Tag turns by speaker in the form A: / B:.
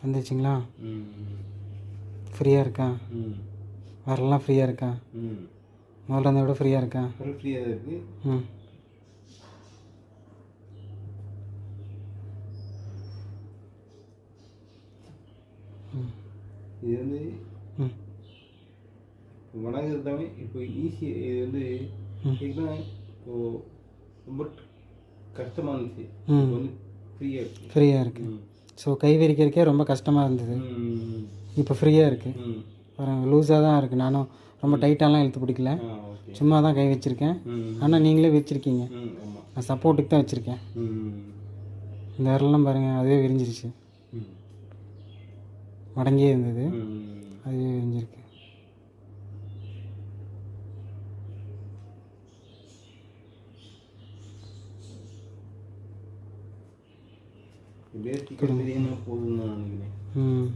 A: வந்துச்சுங்களா? ஃப்ரீயாக இருக்கா? வரலாம் ஃப்ரீயாக இருக்கா? முதல்ல இருந்த விட ஃப்ரீயாக இருக்கா?
B: ஃப்ரீயாக இருக்குது. இது வந்து வணங்குறதாவே இப்போ ஈஸி. இது வந்து எப்படின்னா இப்போது ரொம்ப கஷ்டமாக இருந்துச்சு, இப்போ வந்து
A: ஃப்ரீயாக இருக்குது. ஸோ கை விரிக்கிறதுக்கே ரொம்ப கஷ்டமாக இருந்தது, இப்போ ஃப்ரீயாக இருக்குது. பாருங்கள், லூஸாக தான் இருக்குது. நானும் ரொம்ப டைட்டாலாம் இழுத்து பிடிக்கல, சும்மா தான் கை வச்சுருக்கேன். ஆனால் நீங்களே வச்சுருக்கீங்க, நான் சப்போர்ட்டுக்கு தான் வச்சுருக்கேன். இந்த விரலாம் பாருங்கள், அதுவே விரிஞ்சிருச்சு. மடங்கியே இருந்தது, அதுவே விரிஞ்சிருக்கு.
B: பேசிக்காக தெரியாமல் போதும்னு நான் நினைக்கிறேன்.